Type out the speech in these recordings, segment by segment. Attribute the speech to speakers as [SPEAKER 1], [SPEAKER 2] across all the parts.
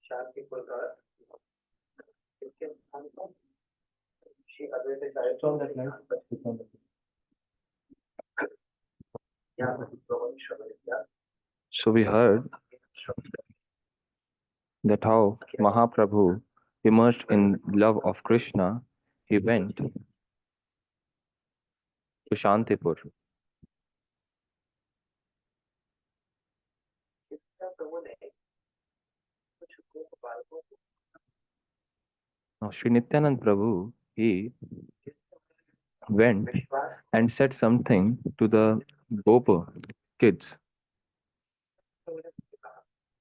[SPEAKER 1] It's on that line. It's on that. So we heard that how Mahaprabhu immersed in love of Krishna, he went to Shantipur. Now Sri Nityanand Prabhu, he went and said something to the Gopa kids.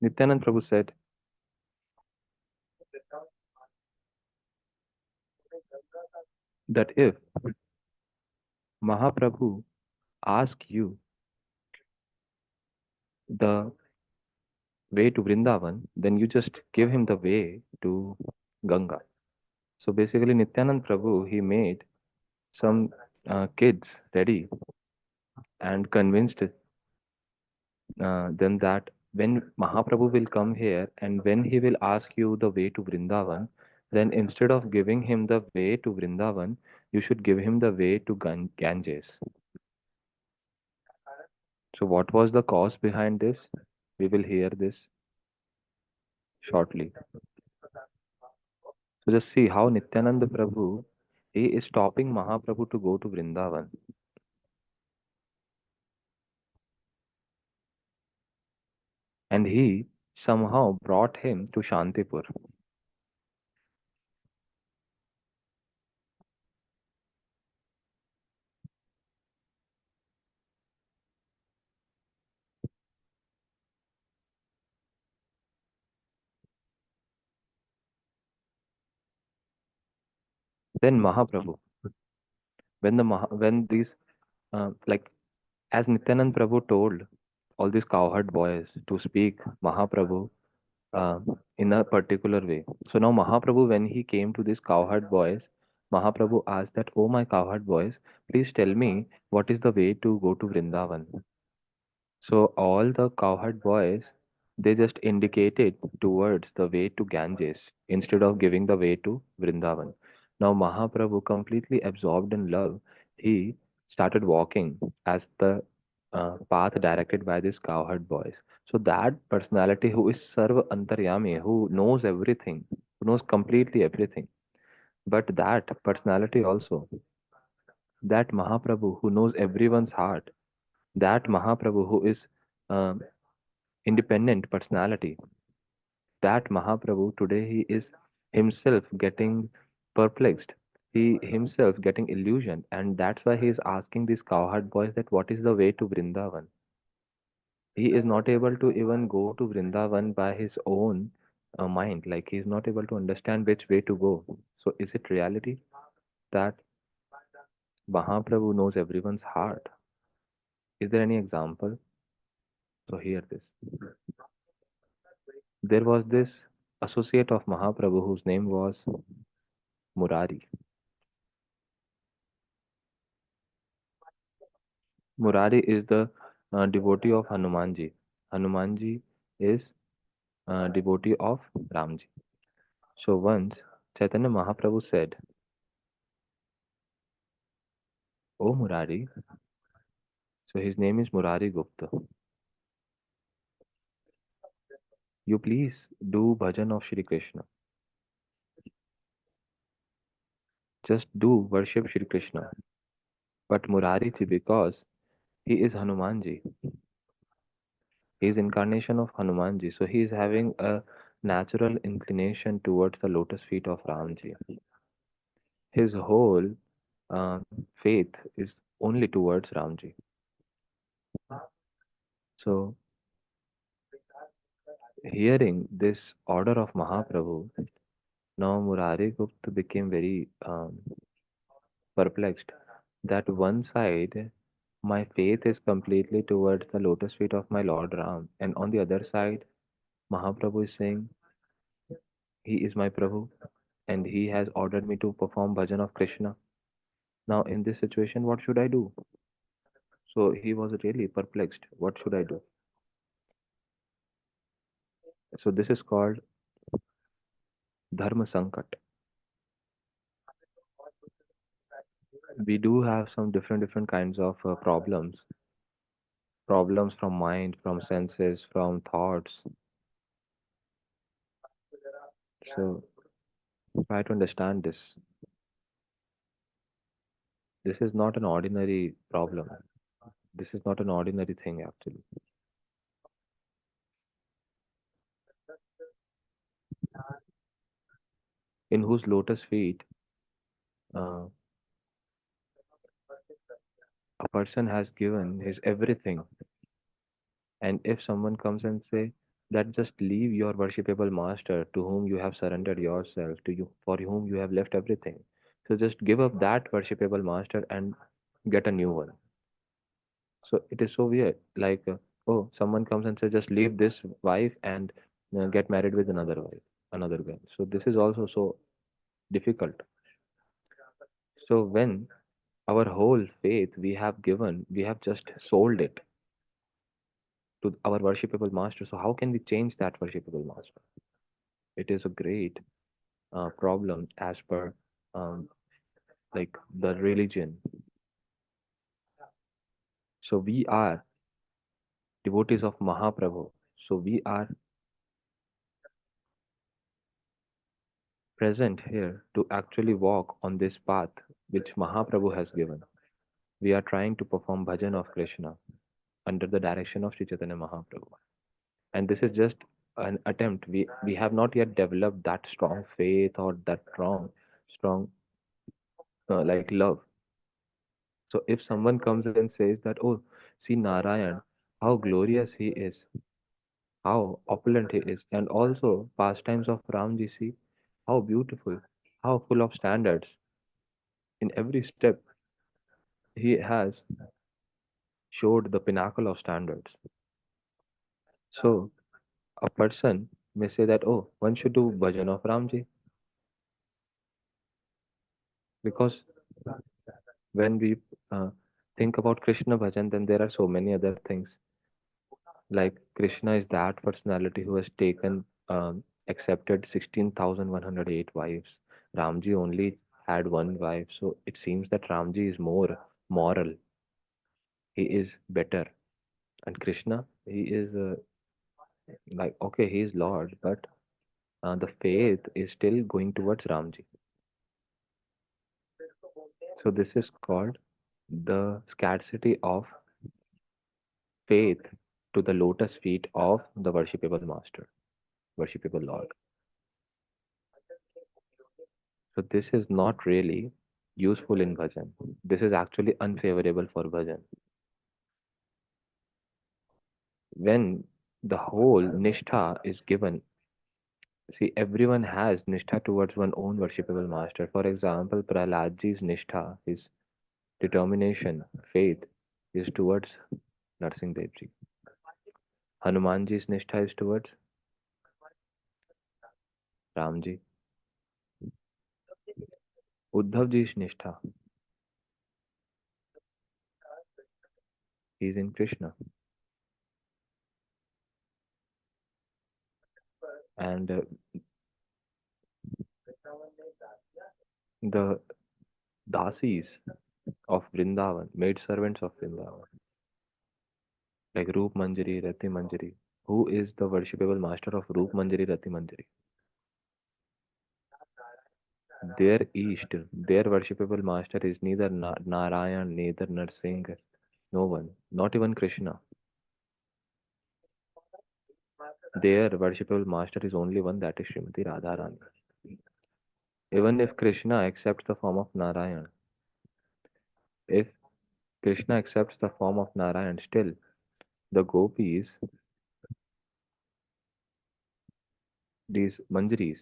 [SPEAKER 1] Nityanand Prabhu said that if Mahaprabhu asks you the way to Vrindavan, then you just give him the way to Ganga. So basically, Nityanand Prabhu, he made some kids ready and convinced them that when Mahaprabhu will come here and when he will ask you the way to Vrindavan, then instead of giving him the way to Vrindavan, you should give him the way to Ganges. So, what was the cause behind this? We will hear this shortly. So, just see how Nityananda Prabhu, he is stopping Mahaprabhu to go to Vrindavan. And he somehow brought him to Shantipur. Then Mahaprabhu, when these like as Nityanand Prabhu told all these cowherd boys to speak Mahaprabhu uh, in a particular way. So now Mahaprabhu, when he came to these cowherd boys, Mahaprabhu asked that, "Oh my cowherd boys, please tell me what is the way to go to Vrindavan." So all the cowherd boys, they just indicated towards the way to Ganges instead of giving the way to Vrindavan. Now Mahaprabhu, completely absorbed in love, he started walking as the path directed by these cowherd boys. So that personality who is Sarva Antaryami, who knows everything, who knows completely everything, but that personality also, that Mahaprabhu who knows everyone's heart, that Mahaprabhu who is um, independent personality, that Mahaprabhu today he is himself getting perplexed, he himself getting illusioned, and that's why he is asking these cowherd boys that what is the way to Vrindavan. He is not able to even go to Vrindavan by his own mind, like he is not able to understand which way to go. So is it reality that Mahaprabhu knows everyone's heart? Is there any example? So hear this. There was this associate of Mahaprabhu whose name was Murari. Murari is the devotee of Hanumanji. Hanumanji is devotee of Ramji. So once Chaitanya Mahaprabhu said, "Oh Murari," so his name is Murari Gupta, "you please do bhajan of Shri Krishna. Just do worship Shri Krishna." But Murari ji, because he is Hanumanji, he is incarnation of Hanumanji, so he is having a natural inclination towards the lotus feet of Ramji. His whole uh, faith is only towards Ramji. So, hearing this order of Mahaprabhu, now Murari Gupta became very perplexed that one side my faith is completely towards the lotus feet of my Lord Ram, and on the other side, Mahaprabhu is saying he is my Prabhu and he has ordered me to perform bhajan of Krishna. Now, in this situation, what should I do? So he was really perplexed. What should I do? So this is called Dharma Sankat. We do have some different kinds of problems from mind, from senses, from thoughts. So try to understand this. This is not an ordinary problem. This is not an ordinary thing actually. In whose lotus feet uh, a person has given his everything, and if someone comes and say that just leave your worshipable master to whom you have surrendered yourself, to you for whom you have left everything, so just give up that worshipable master and get a new one. So it is so weird. Like, oh, someone comes and says, just leave this wife and get married with another wife, another girl. So this is also so difficult. So when our whole faith we have given, we have just sold it to our worshipable master. So how can we change that worshipable master? It is a great problem as per um, like the religion. So we are devotees of Mahaprabhu. So we are present here to actually walk on this path which Mahaprabhu has given. We are trying to perform bhajan of Krishna under the direction of Sri Chaitanya Mahaprabhu. And this is just an attempt. We have not yet developed that strong faith or that strong like love. So if someone comes and says that, oh, see Narayan, how glorious he is, how opulent he is, and also pastimes of Ramji, see how beautiful, how full of standards. In every step, he has showed the pinnacle of standards. So a person may say that, oh, one should do bhajan of Ramji because when we uh, think about Krishna bhajan, then there are so many other things. Like Krishna is that personality who has taken, accepted 16,108 wives. Ramji only had one wife, so it seems that Ramji is more moral. He is better, and Krishna, he is like okay, he is Lord, but the faith is still going towards Ramji. So this is called the scarcity of faith to the lotus feet of the worshipable master, worshipable Lord. So this is not really useful in bhajan. This is actually unfavorable for bhajan. When the whole nishtha is given, see everyone has nishtha towards one own worshipable master. For example, Prahladji's nishtha, his determination, faith, is towards Narsingh Dev Ji. Hanumanji's nishtha is towards Ramji. Uddhavji's nishtha, he is in Krishna. And the dasis of Vrindavan, maid servants of Vrindavan, like Roop Manjari, Rati Manjari. Who is the worshipable master of Roop Manjari, Rati Manjari? Their East, their worshipable master is neither Narayan, neither Narsingh, no one, not even Krishna. Their worshipable master is only one, that is Srimati Radharani. Even if Krishna accepts the form of Narayan, if Krishna accepts the form of Narayan, still the gopis, these manjaris,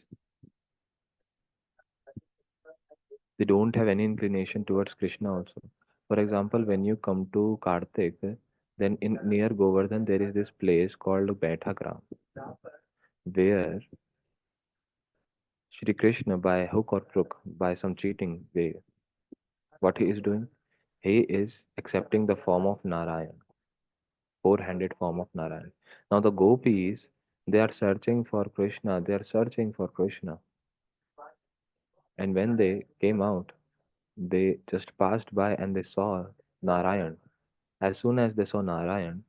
[SPEAKER 1] they don't have any inclination towards Krishna also. For example, when you come to Kartik, then in near Govardhan there is this place called Baitha, where Shri Krishna, by hook or crook, by some cheating way, what he is doing? He is accepting the form of Narayan, four-handed form of Narayan. Now the gopis, they are searching for Krishna, they are searching for Krishna. And when they came out, they just passed by and they saw Narayan. As soon as they saw Narayan,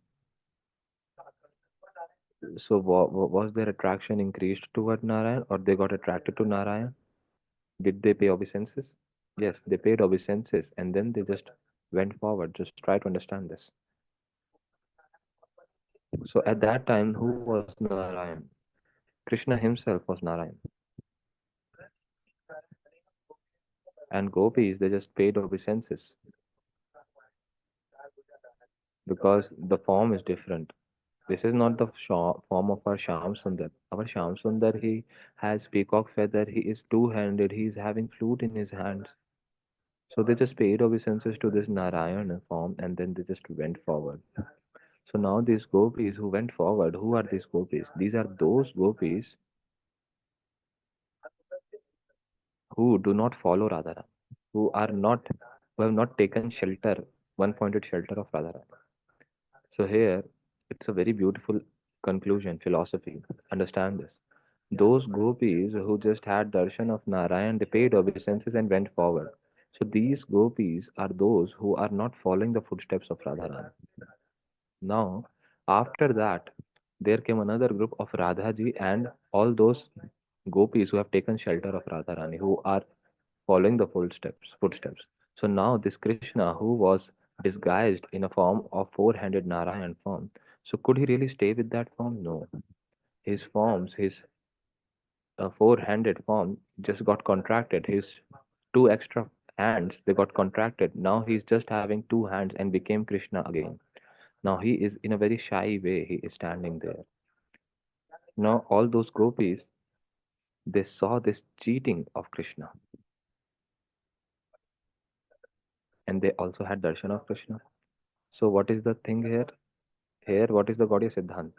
[SPEAKER 1] so was their attraction increased toward Narayan or they got attracted to Narayan? Did they pay obeisances? Yes, they paid obeisances and then they just went forward. Just try to understand this. So at that time, who was Narayan? Krishna himself was Narayan. And gopis, they just paid obeisances because the form is different. This is not the form of our Sham Sundar. Our Sham Sundar, he has peacock feather, he is two-handed, he is having flute in his hands. So they just paid obeisances to this Narayana form and then they just went forward. So now these gopis who went forward, who are these gopis? These are those gopis who do not follow Radharani, who are not, who have not taken shelter, one-pointed shelter of Radharani. So here, it's a very beautiful conclusion, philosophy. Understand this. Those gopis who just had darshan of Narayan, they paid obeisances and went forward. So these gopis are those who are not following the footsteps of Radharani. Now, after that, there came another group of Radhaji and all those gopis who have taken shelter of Radharani, who are following the footsteps. So now this Krishna, who was disguised in a form of four-handed Narayan form, so could he really stay with that form? No. His forms, his four-handed form just got contracted. His two extra hands, they got contracted. Now he's just having two hands and became Krishna again. Now he is in a very shy way, he is standing there. Now all those gopis, they saw this cheating of Krishna and they also had darshan of Krishna. So what is the thing here? Here, what is the Gaudiya Siddhanta?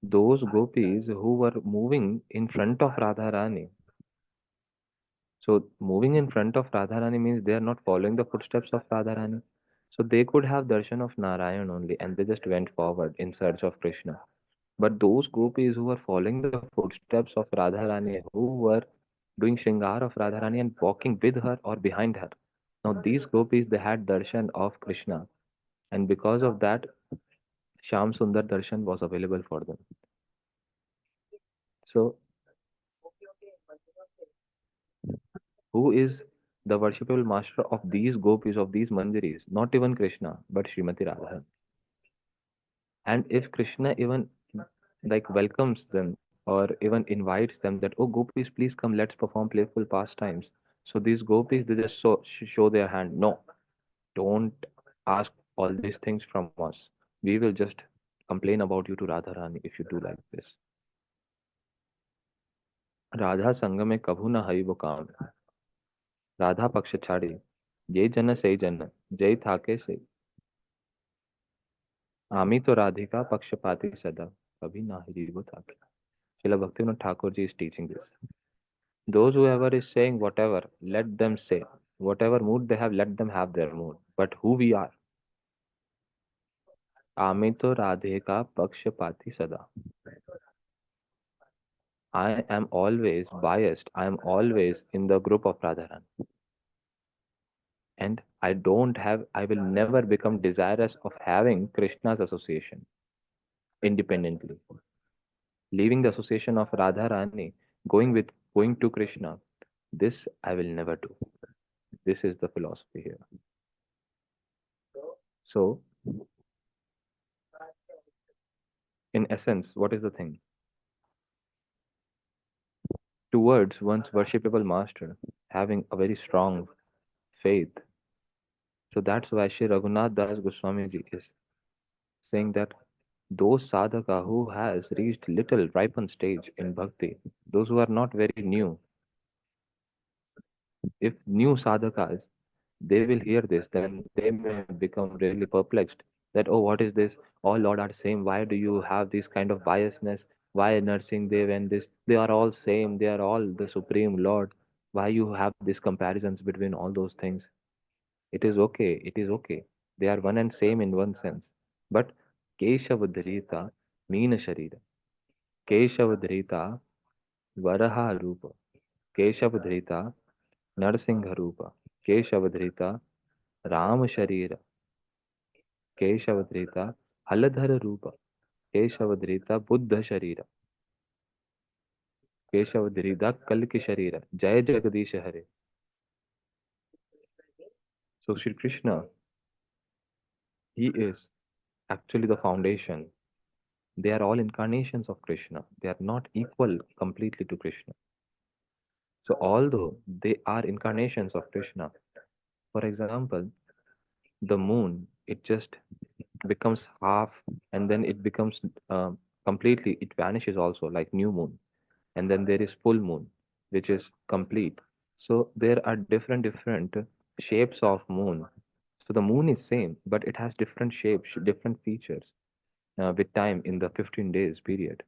[SPEAKER 1] Those gopis who were moving in front of Radharani. So moving in front of Radharani means they are not following the footsteps of Radharani. So they could have darshan of Narayan only and they just went forward in search of Krishna. But those gopis who were following the footsteps of Radharani, who were doing Shringar of Radharani and walking with her or behind her. Now these gopis, they had darshan of Krishna. And because of that, Sham Sundar darshan was available for them. So who is the worshipable master of these gopis, of these manjaris? Not even Krishna, but Srimati Radha. And if Krishna even like welcomes them or even invites them that, oh gopis, please come, let's perform playful pastimes. So these gopis, they just show their hand. No, don't ask all these things from us. We will just complain about you to Radharani if you do like this. Radha संग में कभू न हई वो काम राधा पक्ष छाड़ी ये जन से जन जय थाके से आमी तो राधिका पक्षपाती सदा कभी ना हिरी वो थाके Srila Bhaktivinoda Thakur ji is teaching this. Those whoever is saying whatever, let them say. Whatever mood they have, let them have their mood. But who we are? आमी तो राधे का पक्षपाती सदा. I am always biased. I am always in the group of Radharani. And I will never become desirous of having Krishna's association independently. Leaving the association of Radharani, going to Krishna, this I will never do. This is the philosophy here. So, in essence, what is the thing? Towards one's worshipable master, having a very strong faith. So that's why Shri Raghunath Das Goswami ji is saying that those sadhaka who has reached little ripened stage in bhakti, those who are not very new, if new sadhakas, they will hear this, then they may become really perplexed that, oh, what is this? All Lord are same. Why do you have this kind of biasness? Why nursing Dev and this? They are all same. They are all the Supreme Lord. Why you have these comparisons between all those things? It is okay. It is okay. They are one and same in one sense. But Keshavadhrita Meena Sharira. Keshavadhrita Varaha Rupa. केशवधृता नरसिंहरूप केशवधृता Ram शरीर केशवधृता हलधर रूप केशवधृता बुद्ध शरीर केशवधृता कल की शरीर जय जगदीश हरे. So Shri Krishna, he is actually the foundation. They are all incarnations of Krishna. They are not equal completely to Krishna. So although they are incarnations of Krishna, for example, the moon, it just becomes half and then it becomes completely, it vanishes also like new moon. And then there is full moon, which is complete. So there are different shapes of moon. So the moon is same, but it has different shapes, different features with time in the 15 days period.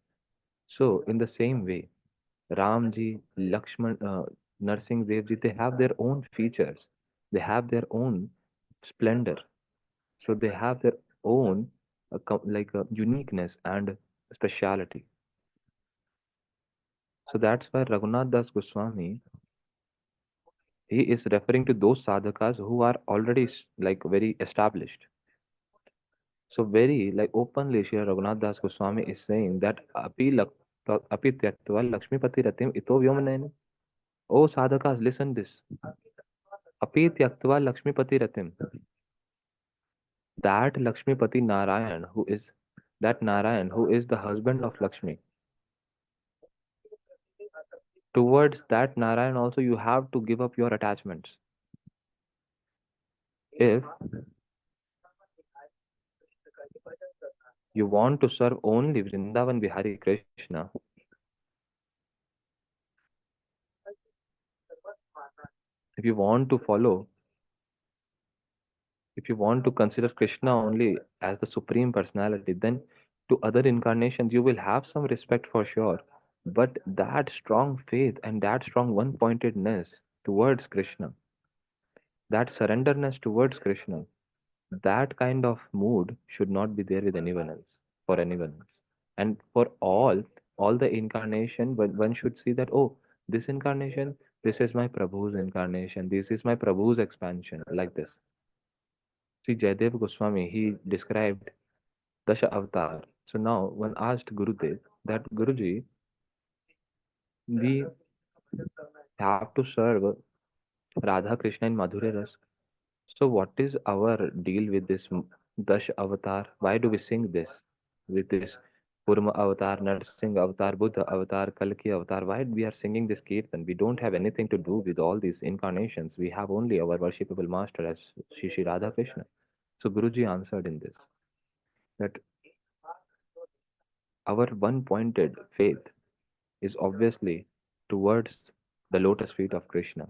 [SPEAKER 1] So in the same way, Ramji, Lakshman, Narsingh Dev Ji, they have their own features. They have their own splendor. So they have their own like uniqueness and speciality. So that's why Raghunath Das Goswami, he is referring to those sadhakas who are already like very established. So very like openly, Sri Raghunath Das Goswami is saying that api tyaktva Lakshmipati Ratim ito vyomanaini. Oh sadhakas, listen this. Api tyaktva Lakshmipati Ratim. That Lakshmipati Narayan, who is that Narayan, who is the husband of Lakshmi. Towards that Narayan also you have to give up your attachments. If you want to serve only Vrindavan Bihari Krishna, if you want to follow, if you want to consider Krishna only as the supreme personality, then to other incarnations you will have some respect for sure. But that strong faith and that strong one pointedness towards Krishna, that surrenderness towards Krishna, that kind of mood should not be there with anyone else, for anyone else. And for all the incarnation, but one should see that, oh, this incarnation, this is my Prabhu's incarnation, this is my Prabhu's expansion, like this. See, Jayadev Goswami, he described Dasha Avatar. So now one asked Gurudev that Guruji, we have to serve Radha Krishna in Madhurya Ras. So what is our deal with this Dash Avatar? Why do we sing this with this Kurma Avatar, Narsingh Avatar, Buddha Avatar, Kalki Avatar? Why we are singing this Kirtan? We don't have anything to do with all these incarnations. We have only our worshipable master as Shri Radha Krishna. So Guruji answered in this that our one-pointed faith is obviously towards the lotus feet of Krishna.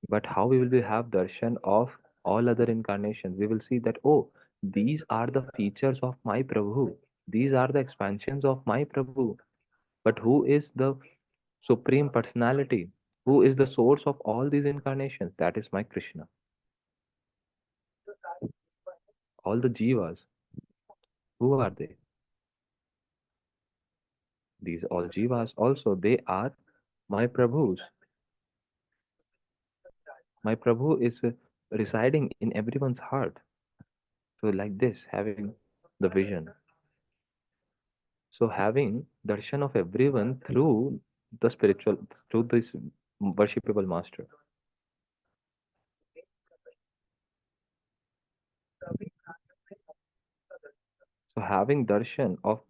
[SPEAKER 1] But how we will be have darshan of all other incarnations? We will see that, oh, these are the features of my Prabhu. These are the expansions of my Prabhu. But who is the supreme personality? Who is the source of all these incarnations? That is my Krishna. All the jivas, who are they? These all jivas also, they are my Prabhus. My Prabhu is residing in everyone's heart. So like this, having the vision. So having darshan of everyone through the spiritual, through this worshipable master. So having darshan of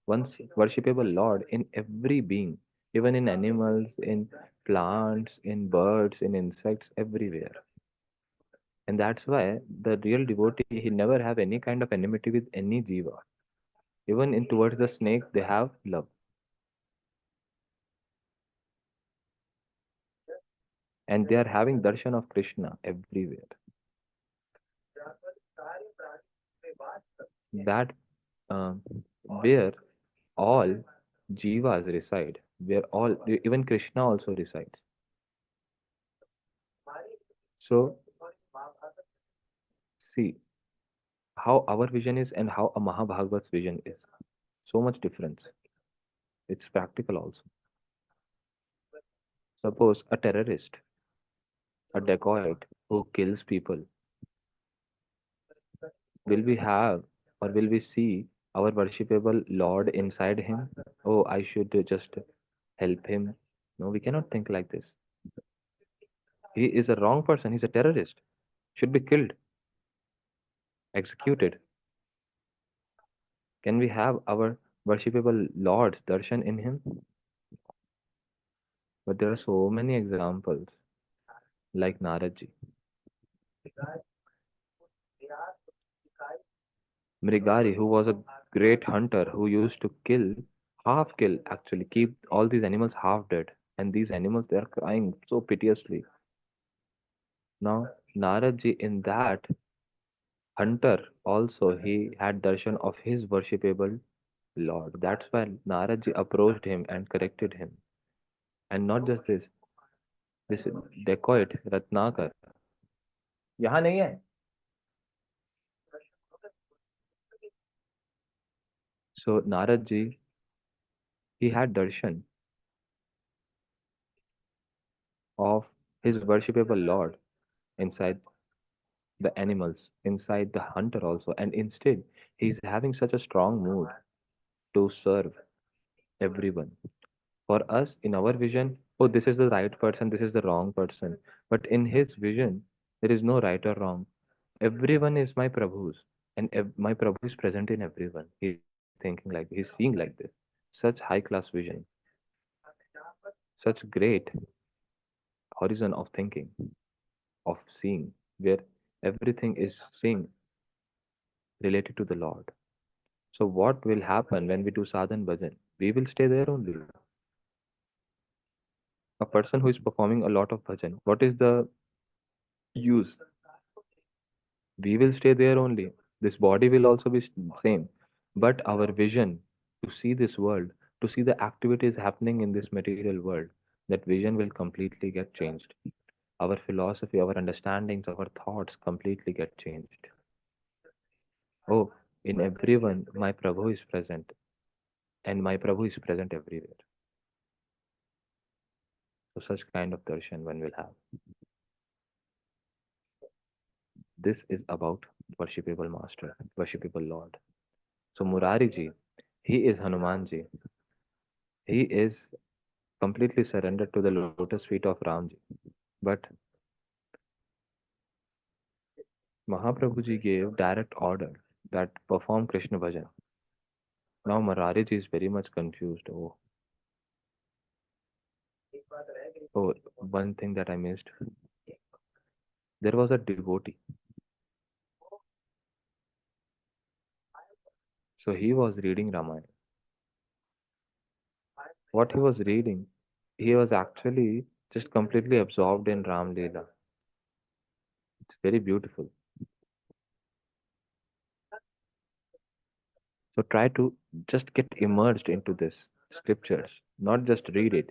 [SPEAKER 1] one's worshipable Lord in every being, even in animals, in plants, in birds, in insects, everywhere. And that's why the real devotee, he never have any kind of enmity with any jiva. Even in towards the snake, they have love. And they are having darshan of Krishna everywhere. That where all jivas reside, where all even Krishna also resides. So see how our vision is and how a Mahabhagavat's vision is. So much difference. It's practical also. Suppose a terrorist, a dacoit who kills people, will we have or will we see our worshipable Lord inside him? Oh, I should just help him. No, we cannot think like this. He is a wrong person. He's a terrorist. Should be killed, executed. Can we have our worshipable Lord's darshan in him? But there are so many examples, like Naradji, Mrigari, who was a great hunter who used to kill, half kill actually, keep all these animals half dead. And these animals, they are crying so piteously. Now, Naradji, in that hunter, also he had darshan of his worshipable Lord. That's why Naradji approached him and corrected him. And not just this dacoit Ratnakar. यहाँ नहीं है. So Naradji, he had darshan of his worshipable Lord inside the animals, inside the hunter also, and instead he's having such a strong mood to serve everyone. For us, in our vision, oh, this is the right person, this is the wrong person. But in his vision, there is no right or wrong. Everyone is my Prabhu's, and my Prabhu is present in everyone. He's thinking like, he's seeing like this. Such high class vision, such great horizon of thinking, of seeing, where everything is seeing related to the Lord. So what will happen when we do sadhan bhajan? We will stay there only. A person who is performing a lot of bhajan, what is the use? We will stay there only. This body will also be same, but our vision to see this world, to see the activities happening in this material world, that vision will completely get changed. Our philosophy, our understandings, our thoughts completely get changed. Oh, in everyone, my Prabhu is present, and my Prabhu is present everywhere. So such kind of darshan one will have. This is about worshipable master, worshipable Lord. So Murari ji, he is Hanuman ji. He is completely surrendered to the lotus feet of Ram ji. But Mahaprabhu ji gave direct order that perform Krishna bhajan. Now Murari ji is very much confused. Oh, one thing that I missed. There was a devotee. So he was reading Ramayana. What he was reading, he was actually just completely absorbed in Ram Leela. It's very beautiful. So try to just get immersed into this scriptures, not just read it.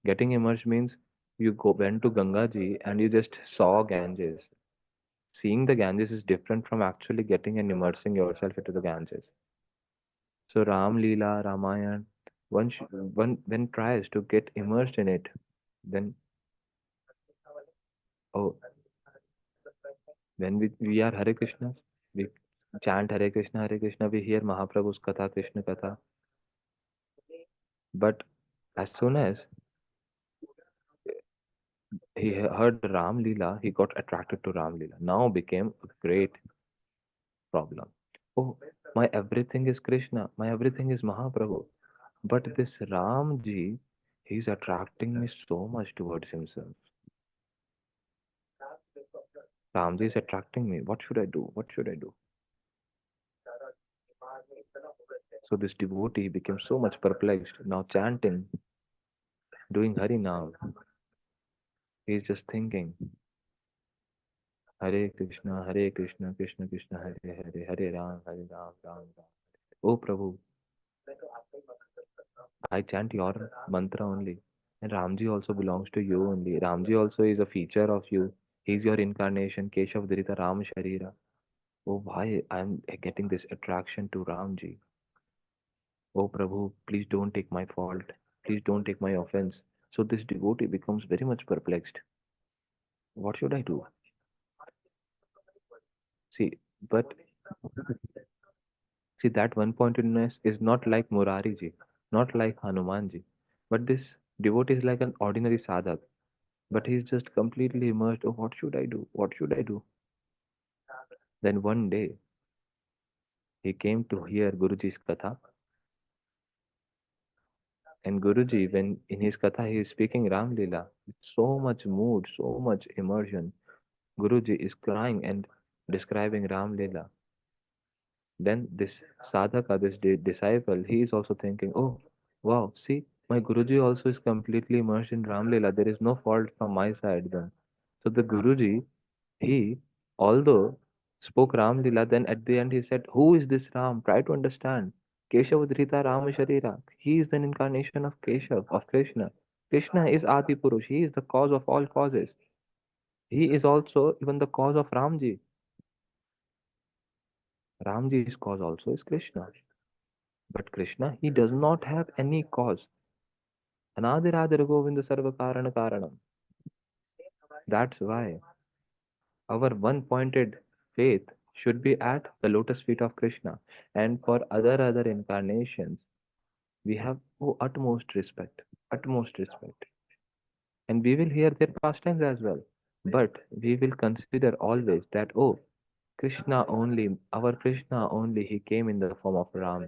[SPEAKER 1] Getting immersed means went to Ganga Ji and you just saw Ganges. Seeing the Ganges is different from actually getting and immersing yourself into the Ganges. So Ram Leela, Ramayana, one when tries to get immersed in it, then oh, when we are Hare Krishnas, we chant Hare Krishna, we hear Mahaprabhu's Katha, Krishna Katha. But as soon as he heard Ram Leela, he got attracted to Ram Leela. Now became a great problem. Oh, my everything is Krishna, my everything is Mahaprabhu. But this Ram ji, he's attracting me so much towards himself. Ramji is attracting me. What should I do? What should I do? So this devotee became so much perplexed. Now chanting, doing Hari Nam. He's just thinking, Hare Krishna, Krishna Krishna, Hare Hare, Hare Ram, Ram Ram. Oh Prabhu, I chant your mantra only. And Ramji also belongs to you only. Ramji also is a feature of you. He's your incarnation, Keshav Dhrita Ram Sharira. Oh, why I'm getting this attraction to Ramji? Oh Prabhu, please don't take my fault. Please don't take my offense. So this devotee becomes very much perplexed. What should I do? See, but see that one pointedness is not like Murari not like Hanumanji, but this devotee is like an ordinary sadhak. But he's just completely immersed. Oh, what should I do? What should I do? Then one day he came to hear Guruji's katha, and Guruji, when in his katha he is speaking Ram Lila with so much mood, so much immersion, Guruji is crying and describing Ram Lila. Then this sadhaka, this disciple, he is also thinking, oh, wow, see, my Guruji also is completely immersed in Ram Lila. There is no fault from my side then. So the Guruji, he, although spoke Ram Lila, then at the end he said, who is this Ram? Try to understand. Keshavadhrita Rama Sharira. He is an incarnation of Keshav, of Krishna. Krishna is Adi Purush. He is the cause of all causes. He is also even the cause of Ramji. Ramji's cause also is Krishna. But Krishna, he does not have any cause. Anadiradir Govinda Sarva Karana Karanam. That's why our one pointed faith should be at the lotus feet of Krishna. And for other incarnations, we have utmost respect. Utmost respect. And we will hear their pastimes as well. But we will consider always that, oh, Krishna only, our Krishna only, he came in the form of Ram.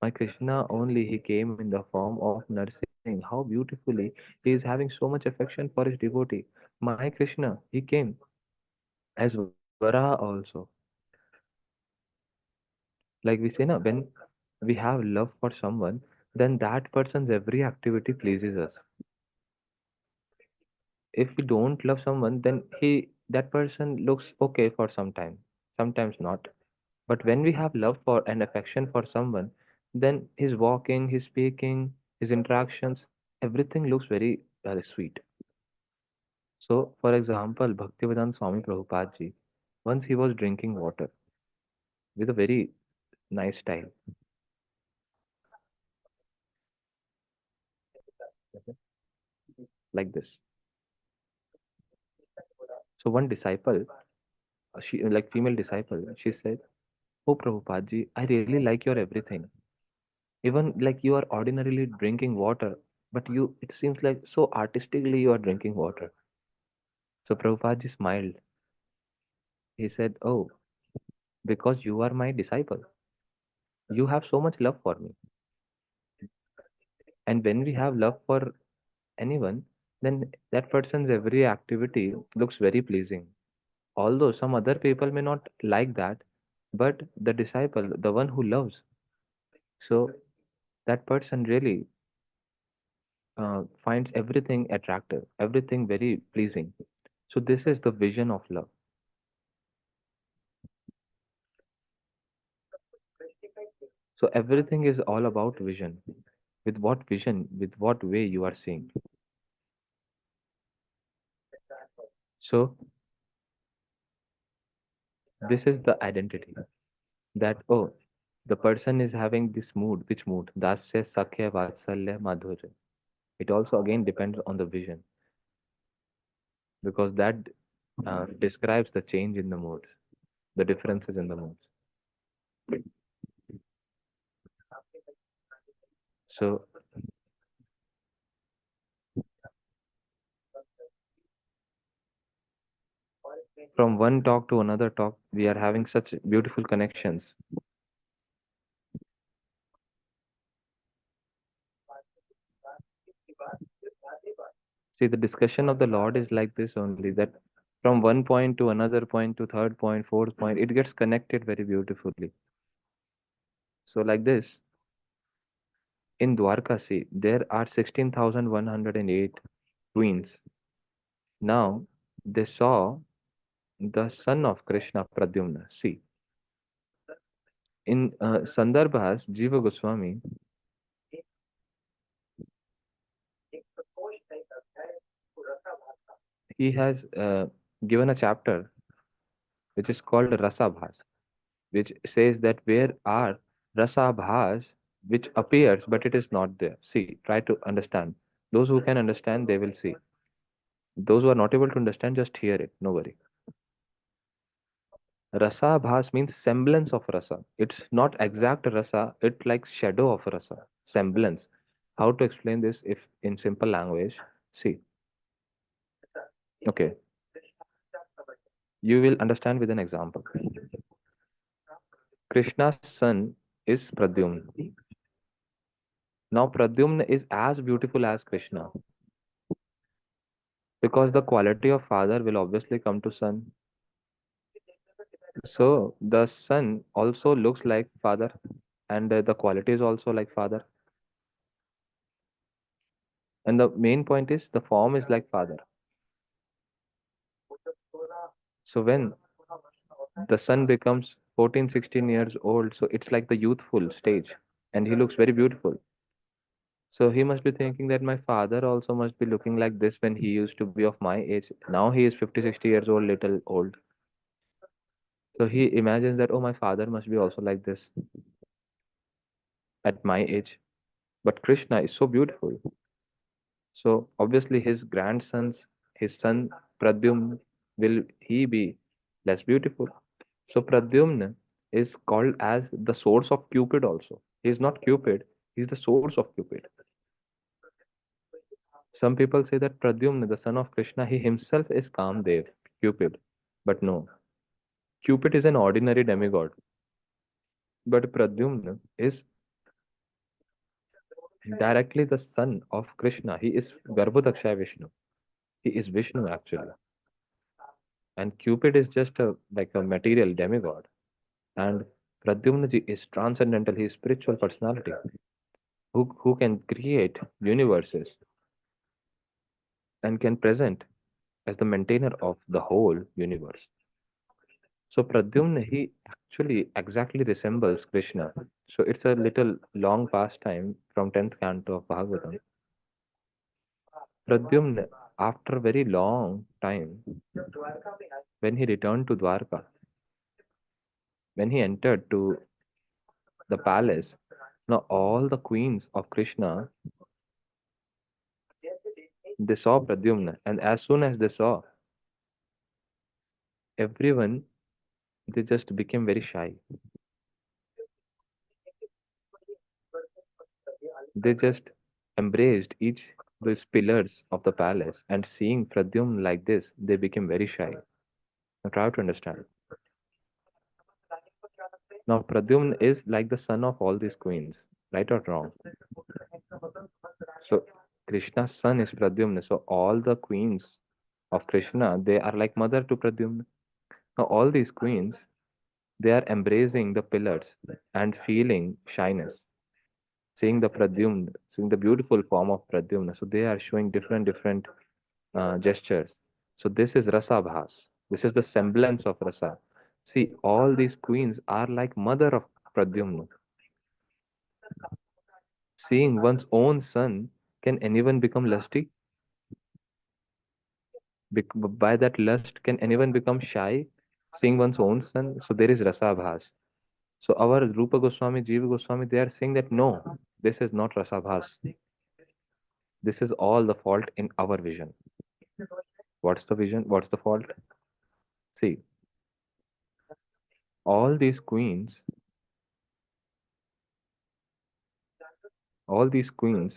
[SPEAKER 1] My Krishna only he came in the form of Narsingh. How beautifully he is having so much affection for his devotee. My Krishna, he came as Varaha also. Like we say, na, when we have love for someone, then that person's every activity pleases us. If we don't love someone, then that person looks okay for some time, sometimes not. But when we have love for and affection for someone, then his walking, his speaking, his interactions, everything looks very sweet. So, for example, Bhaktivedanta Swami Prabhupada ji, once he was drinking water with a very nice style, like this. So one disciple, she like female disciple, she said, "Oh Prabhupada ji, I really like your everything. Even like you are ordinarily drinking water, but you it seems like so artistically you are drinking water." So Prabhupada ji smiled. He said, "Oh, because you are my disciple. You have so much love for me. And when we have love for anyone, then that person's every activity looks very pleasing. Although some other people may not like that, but the disciple, the one who loves, so that person really finds everything attractive, everything very pleasing. So this is the vision of love. So everything is all about vision. Vision, with what way you are seeing. So this is the identity that, oh, the person is having this mood. Which mood? Dasya, Sakhya, Vatsalya, Madhurya. It also again depends on the vision because that describes the change in the moods, the differences in the moods. So from one talk to another talk, we are having such beautiful connections. See, the discussion of the Lord is like this only that from one point to another point to third point, fourth point, it gets connected very beautifully. So, like this, in Dwarka, see, there are 16,108 queens. Now, they saw the son of Krishna, Pradyumna. See, in Sandarbhas, Jiva Goswami, he has given a chapter which is called Rasabhas, which says that where are Rasabhas which appears but it is not there. See, try to understand. Those who can understand, they will see. Those who are not able to understand, just hear it. No worry. Rasa bhas means semblance of rasa. It's not exact rasa, it's like shadow of rasa. Semblance. How to explain this if in simple language? See, okay, you will understand with an example. Krishna's son is Pradyumna. Now Pradyumna is as beautiful as Krishna because the quality of father will obviously come to son. So the son also looks like father, and the quality is also like father. And the main point is the form is like father. So when the son becomes 14, 16 years old, so it's like the youthful stage, and he looks very beautiful. So he must be thinking that my father also must be looking like this when he used to be of my age. Now he is 50, 60 years old, little old. So he imagines that, oh, my father must be also like this at my age. But Krishna is so beautiful. So obviously his son Pradyumna, will he be less beautiful? So Pradyumna is called as the source of Cupid also. He is not Cupid, he is the source of Cupid. Some people say that Pradyumna, the son of Krishna, he himself is Kamdev, Cupid. But no, Cupid is an ordinary demigod. But Pradyumna is directly the son of Krishna. He is Garbhodakshay Vishnu. He is Vishnu actually. And Cupid is just a like a material demigod. And Pradyumna ji is transcendental. He is spiritual personality who can create universes and can present as the maintainer of the whole universe. So Pradyumna, he actually exactly resembles Krishna. So it's a little long pastime from 10th canto of Bhagavatam. Pradyumna, after a very long time, when he returned to Dwarka, when he entered to the palace, now all the queens of Krishna, they saw Pradyumna, and as soon as they saw, everyone, they just became very shy. They just embraced each those pillars of the palace, and seeing Pradyumna like this, they became very shy. Now try to understand. Now Pradyumna is like the son of all these queens, right or wrong? So Krishna's son is Pradyumna. So all the queens of Krishna, they are like mother to Pradyumna. Now all these queens, they are embracing the pillars and feeling shyness, seeing the Pradyumna, seeing the beautiful form of Pradyumna. So they are showing different gestures. So this is Rasa Bhas. This is the semblance of Rasa. See, all these queens are like mother of Pradyumna. Seeing one's own son, can anyone become lusty? By that lust, can anyone become shy? Seeing one's own son? So there is Rasa Bhas. So our Rupa Goswami, Jiva Goswami, they are saying that no, this is not Rasa Bhas. This is all the fault in our vision. What's the vision? What's the fault? See, all these queens, all these queens,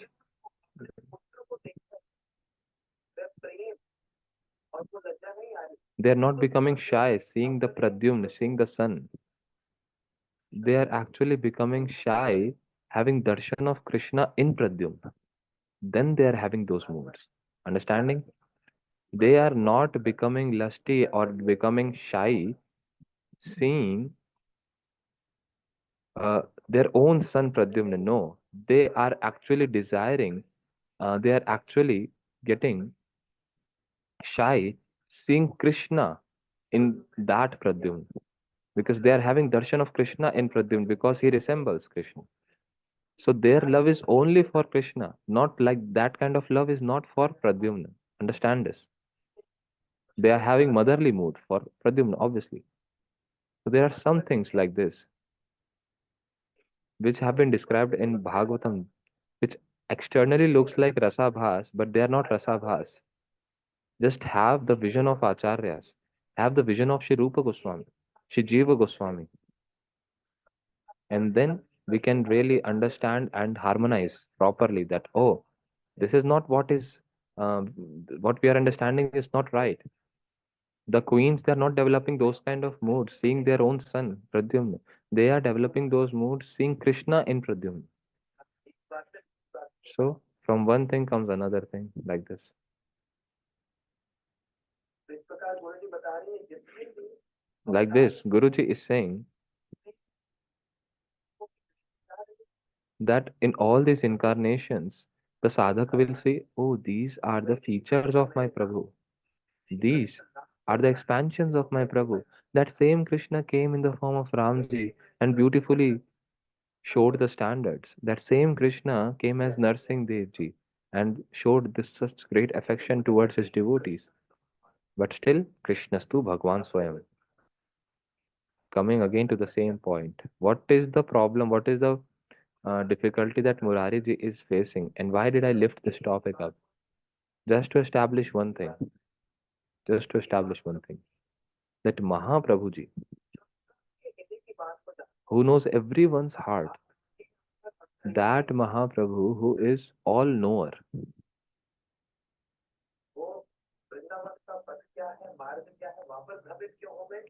[SPEAKER 1] they are not becoming shy seeing the Pradyumna, seeing the sun. They are actually becoming shy having darshan of Krishna in Pradyumna. Then they are having those moods. Understanding? They are not becoming lusty or becoming shy seeing their own son Pradyumna. No, they are actually desiring, they are actually getting shy seeing Krishna in that Pradyumna, because they are having darshan of Krishna in Pradyumna because he resembles Krishna. So their love is only for Krishna, not like that kind of love is not for Pradyumna. Understand this? They are having motherly mood for Pradyumna, obviously. So there are some things like this which have been described in Bhagavatam, which externally looks like Rasabhas, but they are not Rasabhas. Just have the vision of Acharyas, have the vision of Shri Rupa Goswami, Shri Jiva Goswami, and then we can really understand and harmonize properly that, oh, this is not what is, um, what we are understanding is not right. The queens, they are not developing those kind of moods seeing their own son Pradyumna. They are developing those moods seeing Krishna in Pradyumna. So from one thing comes another thing, like this. Like this, Guruji is saying that in all these incarnations, the sadhak will say, oh, these are the features of my Prabhu. These are the expansions of my Prabhu. That same Krishna came in the form of Ramji and beautifully showed the standards. That same Krishna came as Narsingh Devji and showed this such great affection towards his devotees. But still, Krishnastu Bhagwan Swayam. Coming again to the same point. What is the problem? What is the difficulty that Murari ji is facing? And why did I lift this topic up? Just to establish one thing. Just to establish one thing. That Mahaprabhuji, who knows everyone's heart, that Mahaprabhu who is all knower,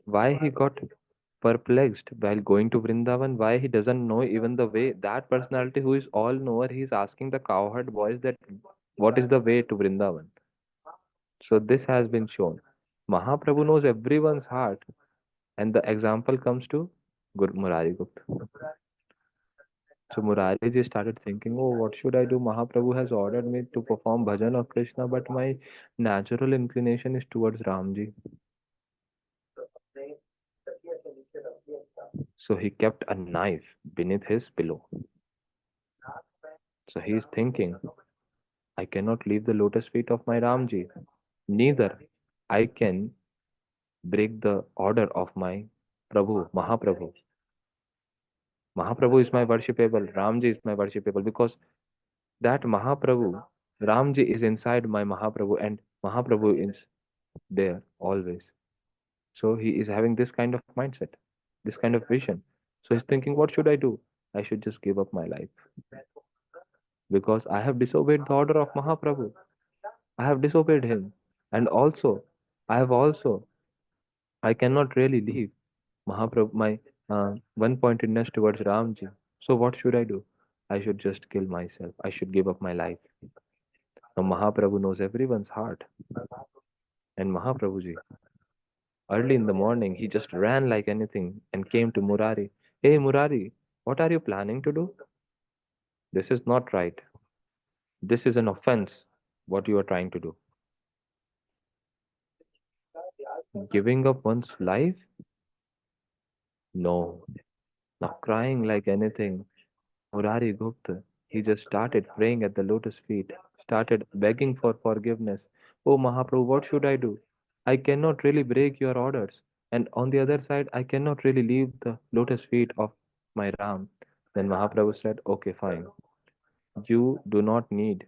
[SPEAKER 1] why he got perplexed while going to Vrindavan, why he doesn't know even the way. That personality who is all knower, he is asking the cowherd boys that what is the way to Vrindavan. So this has been shown. Mahaprabhu knows everyone's heart, and the example comes to Guru Murari Gupta. So Murari ji started thinking, oh, what should I do? Mahaprabhu has ordered me to perform bhajan of Krishna, but my natural inclination is towards Ramji. So he kept a knife beneath his pillow. So he is thinking, I cannot leave the lotus feet of my Ramji. Neither I can break the order of my Prabhu, Mahaprabhu. Mahaprabhu is my worshipable, Ramji is my worshipable because that Mahaprabhu, Ramji is inside my Mahaprabhu and Mahaprabhu is there always. So he is having this kind of mindset, this kind of vision. So he's thinking, what should I do? I should just give up my life because I have disobeyed the order of Mahaprabhu. I have disobeyed him. And also, I have also, I cannot really leave Mahaprabhu, my one pointedness towards Ramji. So what should I do? I should just kill myself. I should give up my life. Now Mahaprabhu knows everyone's heart. And Mahaprabhuji, early in the morning, he just ran like anything and came to Murari. Hey Murari, what are you planning to do? This is not right. This is an offense, what you are trying to do. Giving up one's life? No. Now crying like anything, Murari Gupta, he just started praying at the lotus feet, started begging for forgiveness. Oh Mahaprabhu, what should I do? I cannot really break your orders. And on the other side, I cannot really leave the lotus feet of my Ram. Then Mahaprabhu said, okay, fine. You do not need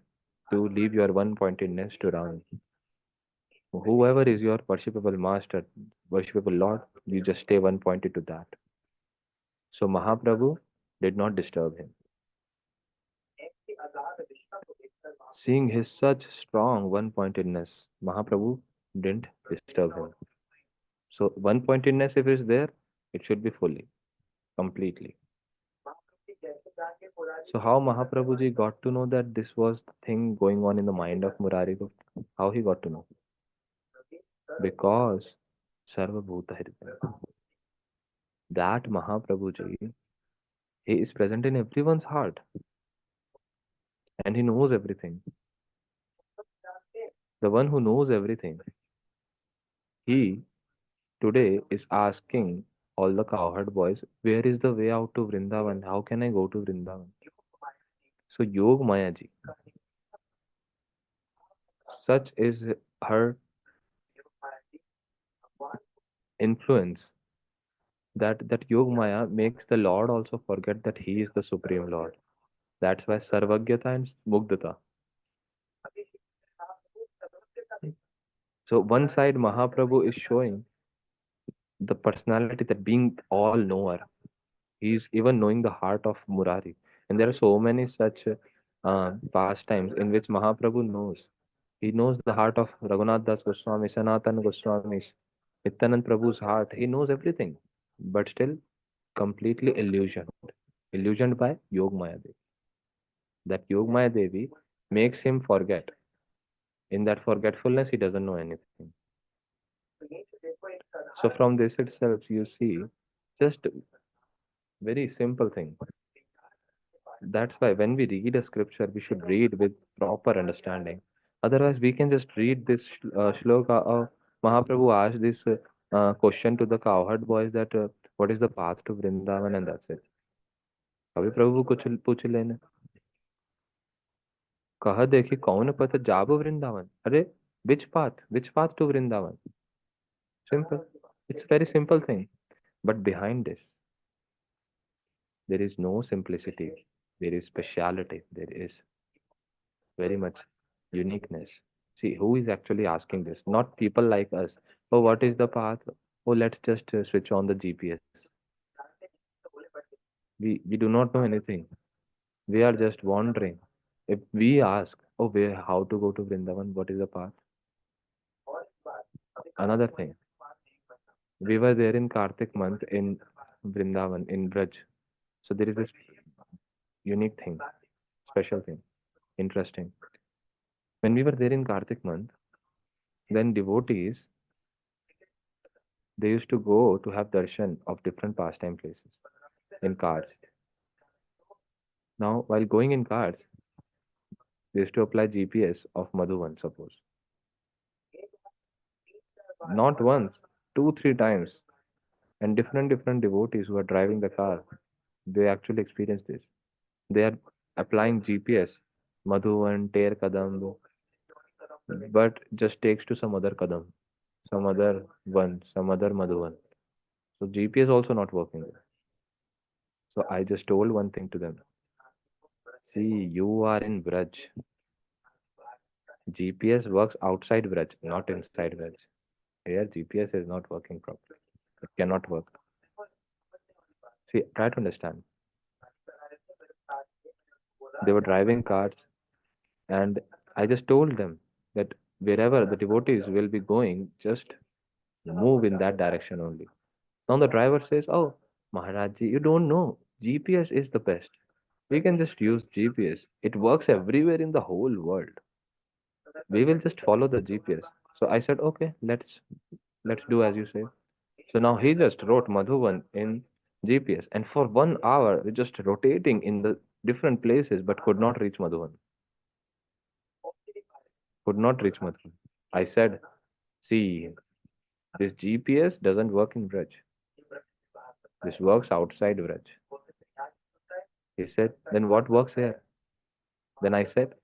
[SPEAKER 1] to leave your one pointedness to Ram. Whoever is your worshipable master, worshipable Lord, you just stay one pointed to that. So Mahaprabhu did not disturb him. Seeing his such strong one pointedness, Mahaprabhu didn't disturb him. So, one pointedness, if it's there, it should be fully, completely. So, how Mahaprabhu ji got to know that this was the thing going on in the mind of Murari Gupta? How he got to know? Because Sarva Bhuta Hridaya. That Mahaprabhu ji, he is present in everyone's heart and he knows everything. The one who knows everything, he today is asking all the cowherd boys, where is the way out to Vrindavan? How can I go to Vrindavan? So Yog Maya ji, such is her influence that Yog Maya makes the Lord also forget that he is the Supreme Lord. That's why Sarvagyata and Mugdata. So one side Mahaprabhu is showing the personality that being all knower. He's even knowing the heart of Murari. And there are so many such pastimes in which Mahaprabhu knows. He knows the heart of Raghunath Das Goswami, Sanatan Goswami, Nityanand Prabhu's heart. He knows everything, but still completely illusioned. Illusioned by Yogmaya Devi. That Yogmaya Devi makes him forget. In that forgetfulness, he doesn't know anything. So from this itself, you see, just very simple thing. That's why when we read a scripture, we should read with proper understanding. Otherwise, we can just read this shloka. Mahaprabhu asked this question to the cowherd boys that what is the path to Vrindavan, and that's it. कभी प्रभु कुछ पूछ लेने कहा देखी कौन पथ जाबो वृंदावन अरे which path to Vrindavan. Simple. It's very simple thing. But behind this, there is no simplicity. There is speciality. There is very much uniqueness. See, who is actually asking this? Not people like us. Oh, what is the path? Oh, let's just switch on the GPS. We do not know anything. We are just wandering. If we ask, oh, where, how to go to Vrindavan? What is the path? Another thing. We were there in Kartik month in Vrindavan, in Braj. So there is this unique thing, special thing, interesting. When we were there in Kartik month, then devotees, they used to go to have darshan of different pastime places in cars. Now, while going in cars, they used to apply GPS of Madhuvan, suppose. Not once, two, three times. And different devotees who are driving the car, they actually experience this. They are applying GPS, Madhuvan, Ter Kadam, but just takes to some other Kadam, some other one, some other Madhuvan. So GPS also not working there. So I just told one thing to them. See, you are in Braj. GPS works outside Braj, not inside Braj. Here, GPS is not working properly. It cannot work. See, try to understand. They were driving cars, and I just told them that wherever the devotees will be going, just move in that direction only. Now the driver says, "Oh, Maharaj ji, you don't know. GPS is the best. We can just use GPS. It works everywhere in the whole world. We will just follow the GPS." So I said, "Okay, let's do as you say." So now he just wrote Madhuvan in GPS, and for 1 hour we just rotating in the different places, but could not reach Madhuvan. Could not reach Madhuvan. I said, "See, this GPS doesn't work in Braj. This works outside Braj." He said, "Then what works here?" Then I said,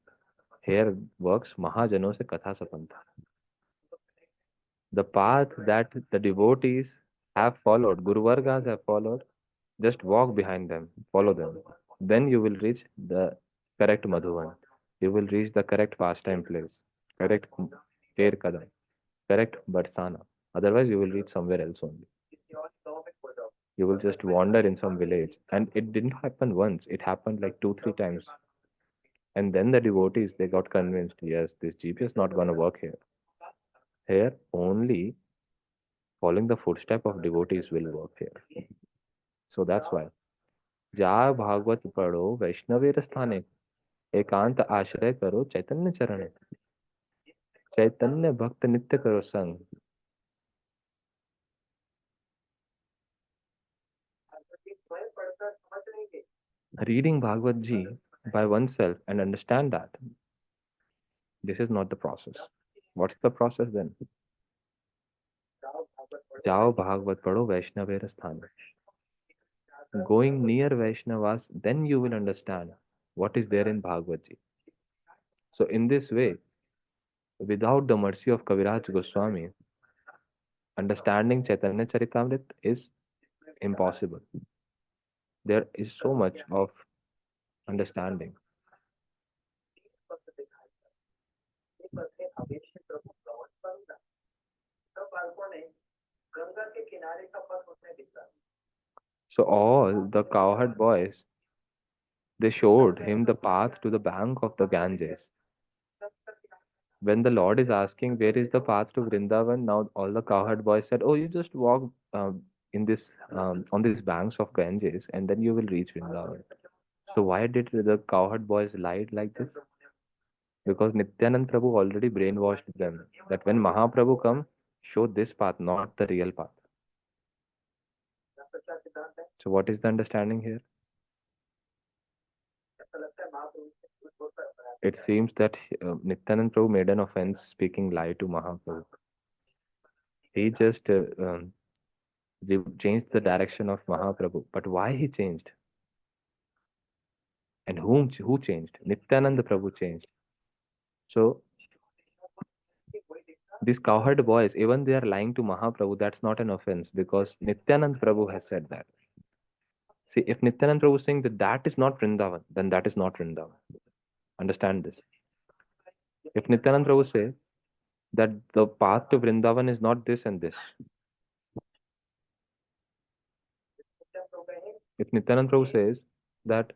[SPEAKER 1] "Here works Mahajano se Katha Sapanta. The path that the devotees have followed, Guru Vargas have followed, just walk behind them, follow them. Then you will reach the correct Madhuvan. You will reach the correct pastime place, correct Ter Kadam, correct Barsana. Otherwise, you will reach somewhere else only. You will just wander in some village." And it didn't happen once, it happened like two, three times. And then the devotees, they got convinced, yes, this GPS is not going to work here. Here, only following the footstep of devotees will work here. So that's why. जा भागवत पढ़ो वैष्णवेर स्थाने एकांत आश्रय करो चैतन्य चरण चैतन्य भक्त नित्य करो संग. Reading Bhagavad Ji by oneself and understand that this is not the process. What's the process then? जाओ भागवत पढ़ो वैष्णवेर स्थाने. Going near Vaishnavas, then you will understand what is there in Bhagavad Ji. So in this way, without the mercy of Kaviraj Goswami, understanding Chaitanya Charitamrita is impossible. There is so much of understanding. So all the cowherd boys, they showed him the path to the bank of the Ganges. When the Lord is asking where is the path to Vrindavan, now all the cowherd boys said, "Oh, you just walk in this on these banks of Ganges, and then you will reach Vrindavan." So why did the cowherd boys lied like this? Because Nityanand Prabhu already brainwashed them that when Mahaprabhu come, show this path, not the real path. So what is the understanding here? It seems that Nityanand Prabhu made an offense speaking lie to Mahaprabhu. He just changed the direction of Mahaprabhu. But why he changed? And who changed? Nityananda Prabhu changed. So these cowherd boys, even they are lying to Mahaprabhu, that's not an offense because Nityanand Prabhu has said that. See, if Nityanand Prabhu is saying that that is not Vrindavan, then that is not Vrindavan. Understand this. If Nityanand Prabhu say that the path to Vrindavan is not this and this, if Nityanand Prabhu says that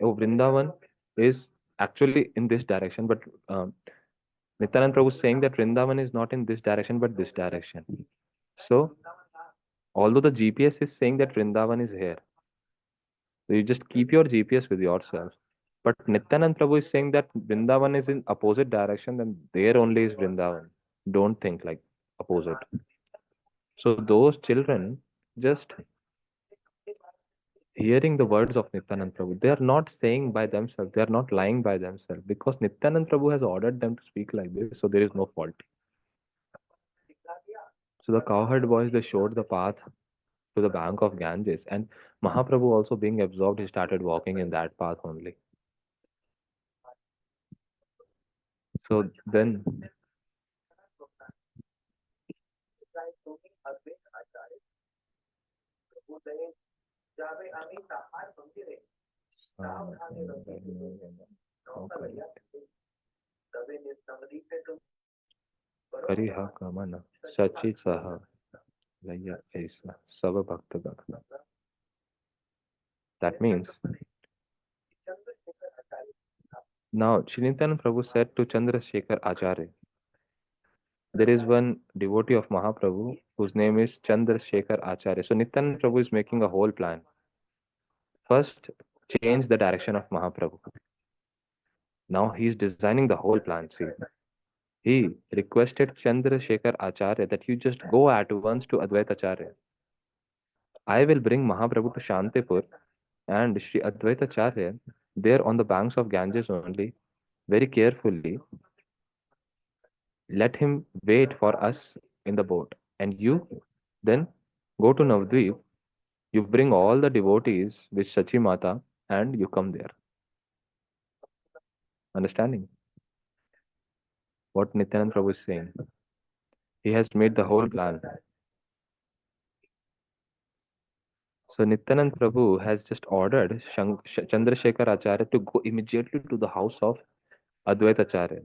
[SPEAKER 1] oh Vrindavan is actually in this direction, but Nityanand Prabhu is saying that Vrindavan is not in this direction but this direction. So although the GPS is saying that Vrindavan is here, so you just keep your GPS with yourself. But Nityanand Prabhu is saying that Vrindavan is in opposite direction, then there only is Vrindavan. Don't think like opposite. So those children just hearing the words of Nityanand Prabhu, they are not saying by themselves, they are not lying by themselves because Nityanand Prabhu has ordered them to speak like this, so there is no fault. So the cowherd boys they showed the path to the bank of Ganges, and Mahaprabhu also being absorbed, he started walking in that path only. So then, करिहा कमन सची सह लैया ऐसा सब भक्त गण. That means now Srinithan Prabhu said to Chandrasekhar Acharya, there is one devotee of Mahaprabhu whose name is Chandrasekhar Acharya. So Nityanand Prabhu is making a whole plan. First, change the direction of Mahaprabhu. Now he is designing the whole plan. See, he requested Chandrasekhar Acharya that you just go at once to Advaita Acharya. I will bring Mahaprabhu to Shantipur and Sri Advaita Acharya there on the banks of Ganges only, very carefully. Let him wait for us in the boat. And you then go to Navdvip, you bring all the devotees with Sachi Mata and you come there. Understanding what Nityanand Prabhu is saying? He has made the whole plan. So Nityanand Prabhu has just ordered Chandrasekhar Acharya to go immediately to the house of Advaita Acharya.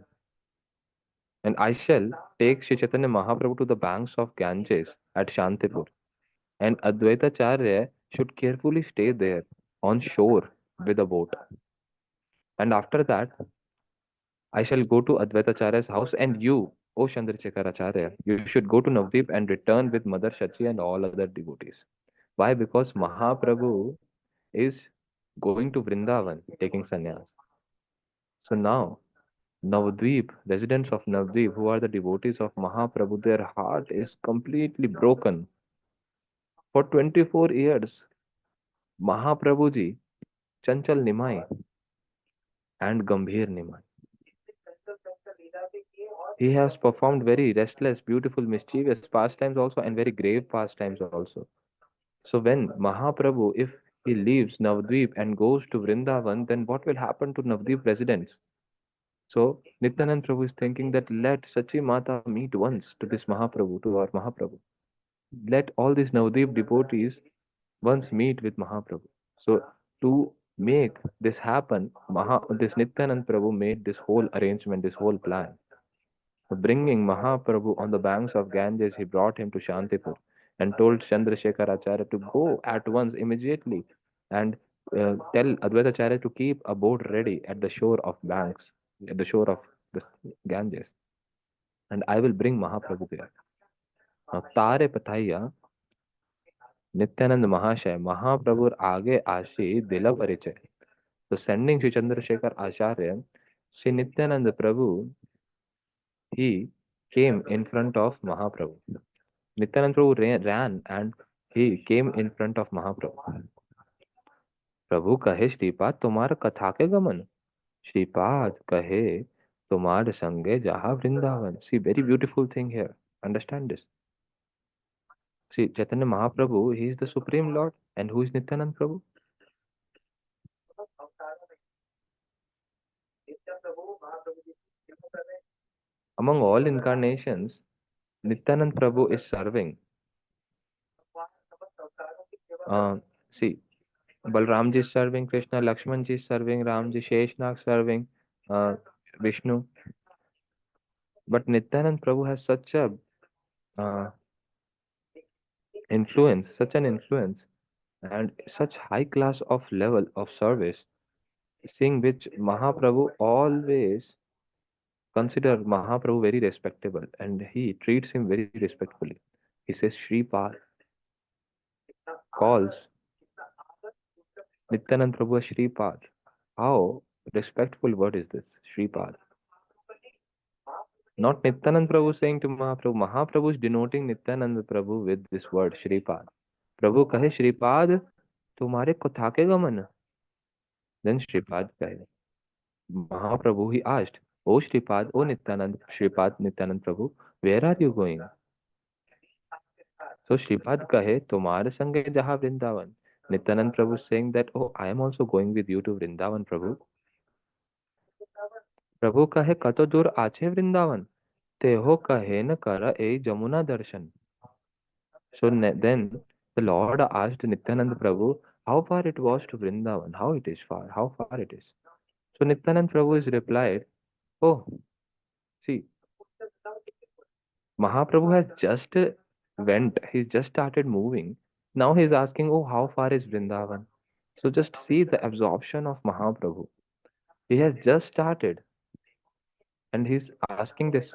[SPEAKER 1] And I shall take Sri Chaitanya Mahaprabhu to the banks of Ganges at Shantipur. And Advaita Acharya should carefully stay there on shore with a boat. And after that, I shall go to Advaita Acharya's house, and you, O Chandrasekhar Acharya, you should go to Navdeep and return with Mother Shachi and all other devotees. Why? Because Mahaprabhu is going to Vrindavan taking sannyas. So now, Navdeep, residents of Navdeep, who are the devotees of Mahaprabhu, their heart is completely broken. For 24 years, Mahaprabhuji, Chanchal Nimai and Gambhir Nimai. He has performed very restless, beautiful, mischievous pastimes also and very grave pastimes also. So when Mahaprabhu, if he leaves Navdvip and goes to Vrindavan, then what will happen to Navdvip residents? So Nityanand Prabhu is thinking that let Sachi Mata meet once to this Mahaprabhu, to our Mahaprabhu. Let all these Navdeep devotees once meet with Mahaprabhu. So to make this happen, this Nityanand Prabhu made this whole arrangement, this whole plan. Bringing Mahaprabhu on the banks of Ganges, he brought him to Shantipur and told Chandrasekhar Acharya to go at once immediately and tell Advaita Acharya to keep a boat ready at the shore of banks, at the shore of the Ganges, and I will bring Mahaprabhu there. Now, Tare Pathaya, Nityanand Mahashaya, Mahaprabhu आगे आशी दिला परिचय. So sending Sri Chandrasekhar Acharya, Sri Nityananda Prabhu, he came in front of Mahaprabhu. Nityanand Prabhu ran and he came in front of Mahaprabhu. प्रभु कहे श्रीपाद तुम्हार कथा के गमन. श्रीपाद कहे तुम्हार संगे जहा Vrindavan. See, very beautiful thing here. Understand this. See, Chaitanya Mahaprabhu, he is the Supreme Lord. And who is Nityanand Prabhu? Among all incarnations, Nityanand Prabhu is serving. See, Balram ji is serving Krishna, Lakshman ji is serving Ram ji, Sheshnag serving Vishnu. But Nityanand Prabhu has such a uh, influence, such an influence, and such high class of level of service, seeing which Mahaprabhu always consider Mahaprabhu very respectable and he treats him very respectfully. He says Shripad, calls Nityanand Prabhu as Shripad. How respectful word is this, Shripad? Not Nityanand Prabhu saying to Mahaprabhu. Mahaprabhu is denoting Nityanand Prabhu with this word Shripad. Prabhu kahe Shripad, तुम्हारे कथा के गमन. Then Shripad kahe. Mahaprabhu, he asked, O Shripad, O Nityanand, Shripad Nityanand Prabhu, where are you going? So Shripad kahe, तुम्हारे संगे जहाँ Vrindavan. Nityanand Prabhu saying that, oh, I am also going with you to Vrindavan, Prabhu. Prabhu kahe, kato dur आछे Vrindavan. तेहो कहे न कर ए Jamuna darshan. So then the Lord asked Nityanand Prabhu how far it was to Vrindavan, how it is far, how far it is. So Nityanand Prabhu is replied, oh, see, Mahaprabhu has just went, he's just started moving. Now he's asking, oh, how far is Vrindavan? So just see the absorption of Mahaprabhu. He has just started and he's asking this.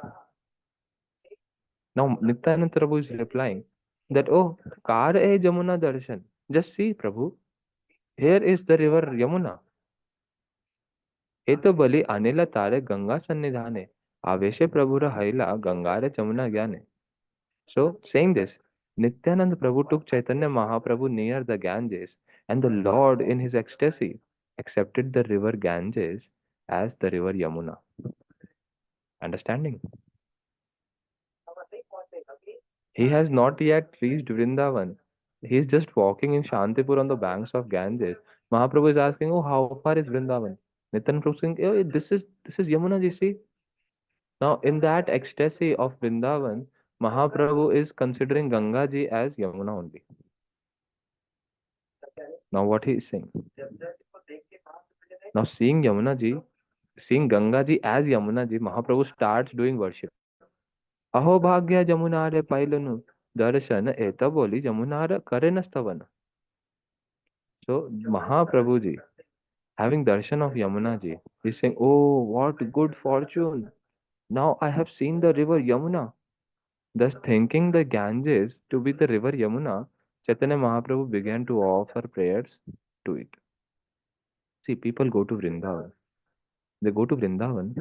[SPEAKER 1] Now Nityanand Prabhu is replying that, oh, Kar e Jamuna Darshan. Just see, Prabhu, here is the river Yamuna. हे तो बलि अनिल तारे गंगा सन्निधाने आवेशे प्रभुर हैला गंगारे जमुना ज्ञाने. So saying this, Nityanand Prabhu took Chaitanya Mahaprabhu near the Ganges, and the Lord in his ecstasy accepted the river Ganges as the river Yamuna. Understanding? He has not yet reached Vrindavan. He is just walking in Shantipur on the banks of Ganges. Mahaprabhu is asking, "Oh, how far is Vrindavan?" Nityanand Prabhu saying, "Oh, this is Yamuna ji. See." Now, in that ecstasy of Vrindavan, Mahaprabhu is considering Ganga ji as Yamuna only. Now, what he is saying? Now, seeing Yamuna ji, seeing Ganga ji as Yamuna ji, Mahaprabhu starts doing worship. अहो भाग्य जमुनारे पाइलनु दर्शन एत बोली जमुनार करे न स्तवन. So Mahaprabhu ji, having darshan of Yamuna ji, is saying, oh, what good fortune. Now I have seen the river Yamuna. Thus thinking the Ganges to be the river Yamuna, Chaitanya Mahaprabhu began to offer prayers to it. See, people go to Vrindavan. They go to Vrindavan.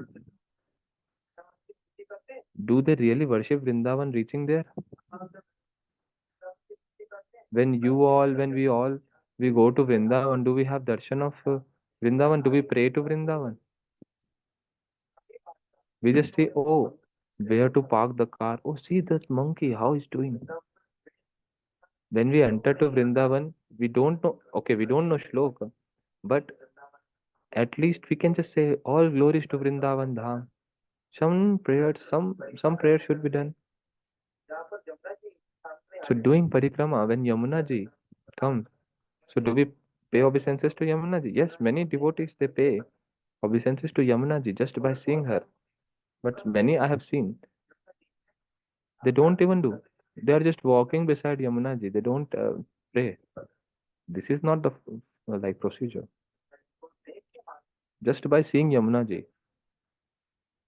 [SPEAKER 1] Do they really worship Vrindavan reaching there? When we all, we go to Vrindavan, do we have darshan of Vrindavan? Do we pray to Vrindavan? We just say, oh, where to park the car? Oh, see this monkey, how he's doing. When we enter to Vrindavan, we don't know, okay, we don't know shloka, but at least we can just say, all glories to Vrindavan Dham. Some prayers should be done. So doing parikrama, when Yamuna ji comes, so do we pay obeisances to Yamuna ji. Yes, many devotees they pay obeisances to Yamuna ji just by seeing her. But many I have seen, they don't even do. They are just walking beside Yamuna ji. They don't pray. This is not the like procedure. Just by seeing Yamuna ji.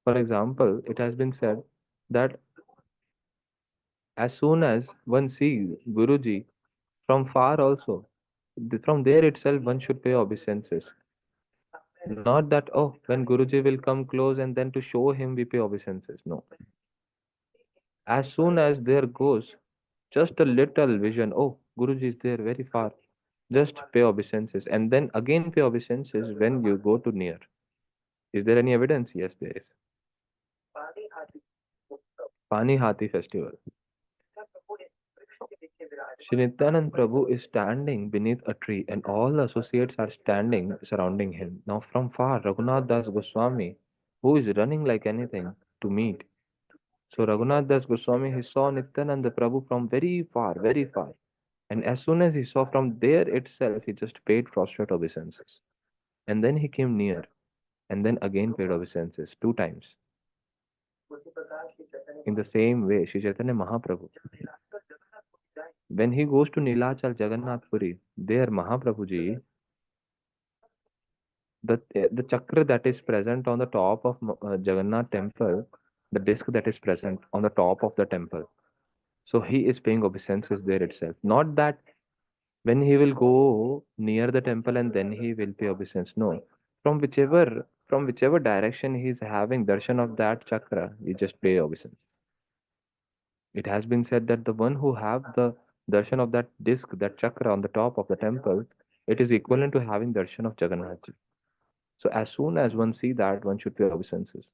[SPEAKER 1] For example, it has been said that as soon as one sees Guruji from far also, from there itself one should pay obeisances. Not that, oh, when Guruji will come close and then to show him we pay obeisances. No. As soon as there goes just a little vision, oh, Guruji is there very far. Just pay obeisances and then again pay obeisances when you go to near. Is there any evidence? Yes, there is. Pani Hati festival. Shri Nityanand Prabhu is standing beneath a tree and all the associates are standing surrounding him. Now from far, Raghunath Das Goswami, who is running like anything to meet. So Raghunath Das Goswami, he saw Nityananda Prabhu from very far, very far. And as soon as he saw from there itself, he just paid prostrate obeisances. And then he came near and then again paid obeisances 2 times. In the same way, Sri Chaitanya Mahaprabhu, when he goes to Nilachal Jagannath Puri, there Mahaprabhuji, the chakra that is present on the top of Jagannath temple, the disc that is present on the top of the temple. So he is paying obeisances there itself. Not that when he will go near the temple and then he will pay obeisance. No. From whichever direction he is having darshan of that chakra, he just pay obeisance. It has been said that the one who have the darshan of that disc, that chakra on the top of the temple, it is equivalent to having darshan of Jagannath ji. So as soon as one see that, one should pay obeisances,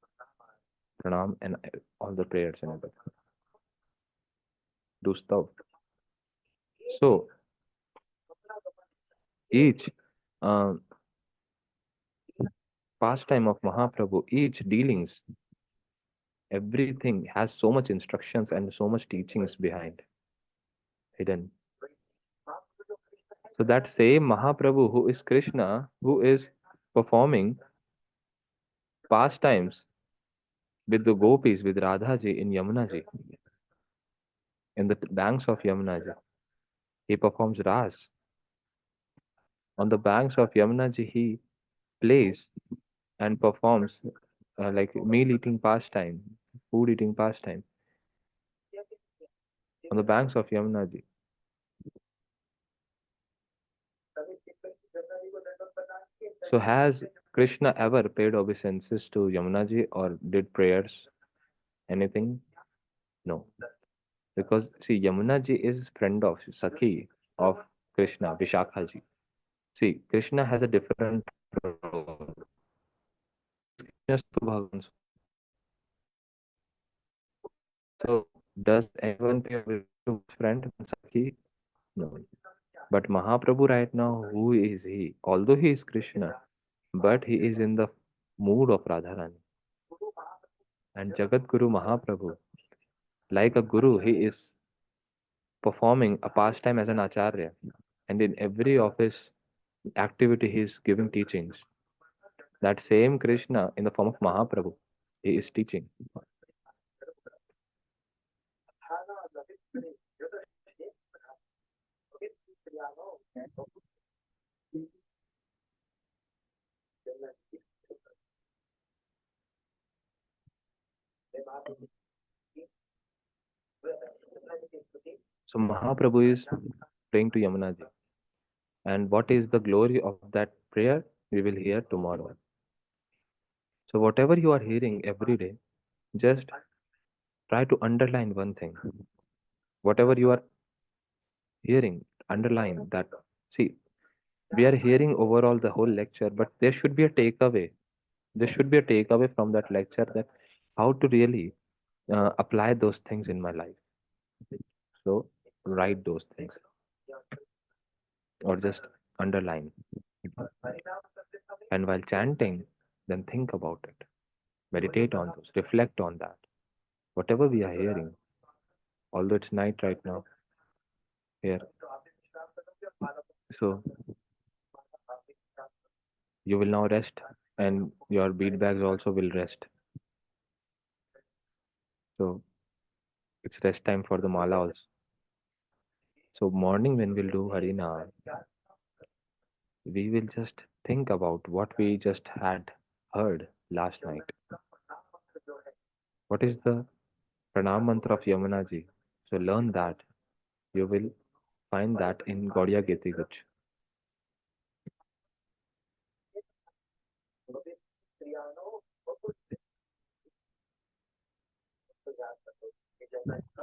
[SPEAKER 1] pranam, and all the prayers and everything. Do stuff. So each um, pastime of Mahaprabhu, each dealings, everything has so much instructions and so much teachings behind, hidden. So that same Mahaprabhu who is Krishna, who is performing pastimes with the gopis, with Radhaji in Yamunaji, in the banks of Yamunaji. He performs Ras. On the banks of Yamunaji, he plays and performs like meal eating pastime, food eating pastime on the banks of Yamunaji. So has Krishna ever paid obeisances to Yamunaji or did prayers? Anything? No. Because see, Yamunaji is friend of Sakhi of Krishna, Vishakhaji. See, Krishna has a different role. Yes, to Bhagavan. So does anyone pay obeisances to his friend Sakhi? No. But Mahaprabhu right now, who is he? Although he is Krishna, but he is in the mood of Radharani. And Jagat Guru Mahaprabhu, like a guru, he is performing a pastime as an acharya. And in every of his activity, he is giving teachings. That same Krishna, in the form of Mahaprabhu, he is teaching. So Mahaprabhu is praying to Yamunaji. And what is the glory of that prayer? We will hear tomorrow. So whatever you are hearing every day, just try to underline one thing. Whatever you are hearing, underline that. See, we are hearing overall the whole lecture, but there should be a takeaway. There should be a takeaway from that lecture that how to really apply those things in my life. So write those things or just underline. And while chanting, then think about it. Meditate on those. Reflect on that. Whatever we are hearing, although it's night right now here. So You will now rest, and your bead bags also will rest. So it's rest time for the mala also. So morning when we'll do Harina, we will just think about what we just had heard last night. What is the pranam mantra of Yamunaji? So learn that. You will find that in Gaudiya Giti Guch.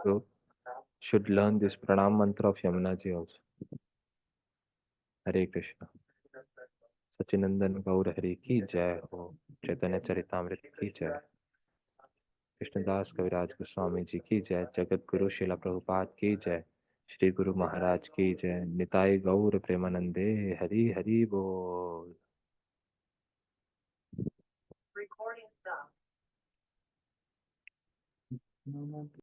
[SPEAKER 1] So should learn this pranam mantra of Yamunaji also. Hare Krishna. Sachinandan गौर हरि की जय हो, चैतन्य चरितामृत की जय, कृष्णदास कविराज गोस्वामी जी की जय, जगत गुरु शिला प्रभुपाद की जय, श्री गुरु महाराज की जय, निताई गौर प्रेमानंदे, हरि हरि बोल।